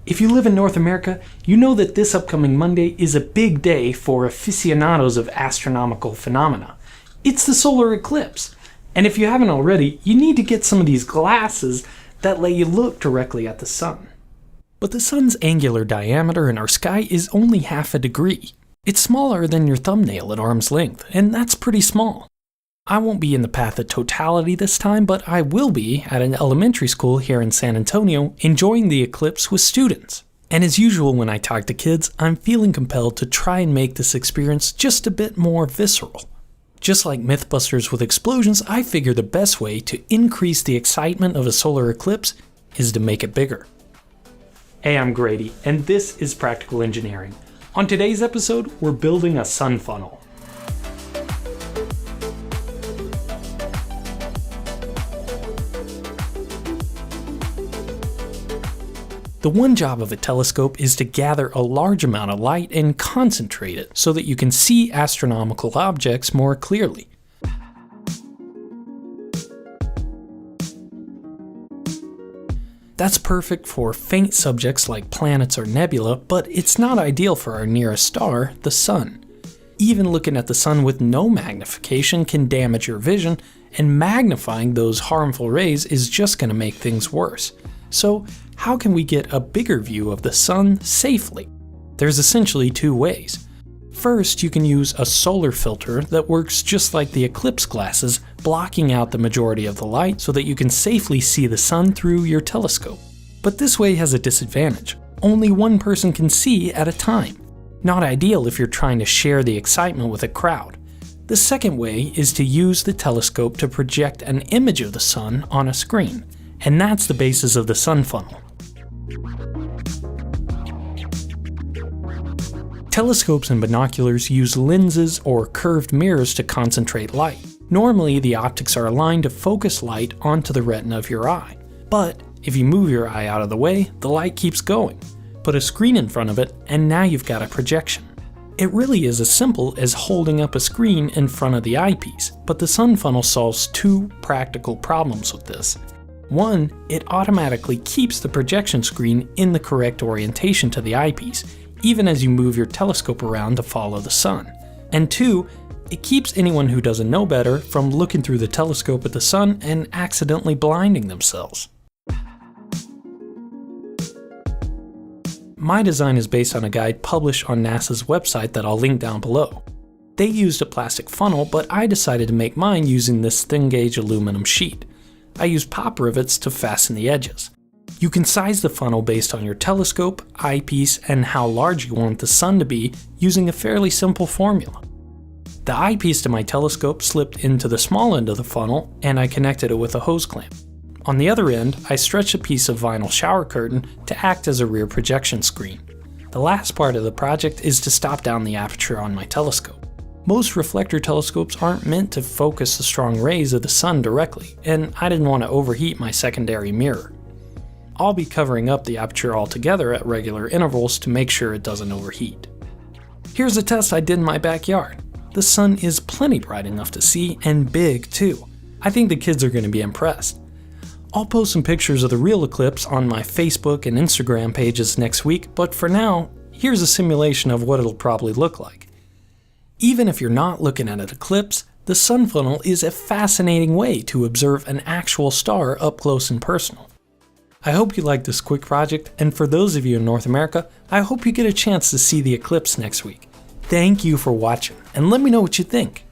If you live in North America, you know that this upcoming Monday is a big day for aficionados of astronomical phenomena. It's the solar eclipse. And if you haven't already, you need to get some of these glasses that let you look directly at the sun. But the sun's angular diameter in our sky is only half a degree. It's smaller than your thumbnail at arm's length, and that's pretty small. I won't be in the path of totality this time, but I will be at an elementary school here in San Antonio enjoying the eclipse with students. And as usual when I talk to kids, I'm feeling compelled to try and make this experience just a bit more visceral. Just like Mythbusters with explosions, I figure the best way to increase the excitement of a solar eclipse is to make it bigger. Hey, I'm Grady, and this is Practical Engineering. On today's episode, we're building a sun funnel. The one job of a telescope is to gather a large amount of light and concentrate it so that you can see astronomical objects more clearly. That's perfect for faint subjects like planets or nebula, but it's not ideal for our nearest star, the sun. Even looking at the sun with no magnification can damage your vision, and magnifying those harmful rays is just going to make things worse. So, how can we get a bigger view of the sun safely? There's essentially two ways. First, you can use a solar filter that works just like the eclipse glasses, blocking out the majority of the light so that you can safely see the sun through your telescope. But this way has a disadvantage. Only one person can see at a time. Not ideal if you're trying to share the excitement with a crowd. The second way is to use the telescope to project an image of the sun on a screen, and that's the basis of the sun funnel. Telescopes and binoculars use lenses or curved mirrors to concentrate light. Normally, the optics are aligned to focus light onto the retina of your eye. But if you move your eye out of the way, the light keeps going. Put a screen in front of it, and now you've got a projection. It really is as simple as holding up a screen in front of the eyepiece, but the sun funnel solves two practical problems with this. One, it automatically keeps the projection screen in the correct orientation to the eyepiece, even as you move your telescope around to follow the sun. And two, it keeps anyone who doesn't know better from looking through the telescope at the sun and accidentally blinding themselves. My design is based on a guide published on NASA's website that I'll link down below. They used a plastic funnel, but I decided to make mine using this thin gauge aluminum sheet. I used pop rivets to fasten the edges. You can size the funnel based on your telescope, eyepiece, and how large you want the sun to be using a fairly simple formula. The eyepiece to my telescope slipped into the small end of the funnel, and I connected it with a hose clamp. On the other end, I stretched a piece of vinyl shower curtain to act as a rear projection screen. The last part of the project is to stop down the aperture on my telescope. Most reflector telescopes aren't meant to focus the strong rays of the sun directly, and I didn't want to overheat my secondary mirror. I'll be covering up the aperture altogether at regular intervals to make sure it doesn't overheat. Here's a test I did in my backyard. The sun is plenty bright enough to see, and big too. I think the kids are going to be impressed. I'll post some pictures of the real eclipse on my Facebook and Instagram pages next week, but for now, here's a simulation of what it'll probably look like. Even if you're not looking at an eclipse, the sun funnel is a fascinating way to observe an actual star up close and personal. I hope you liked this quick project, and for those of you in North America, I hope you get a chance to see the eclipse next week. Thank you for watching, and let me know what you think.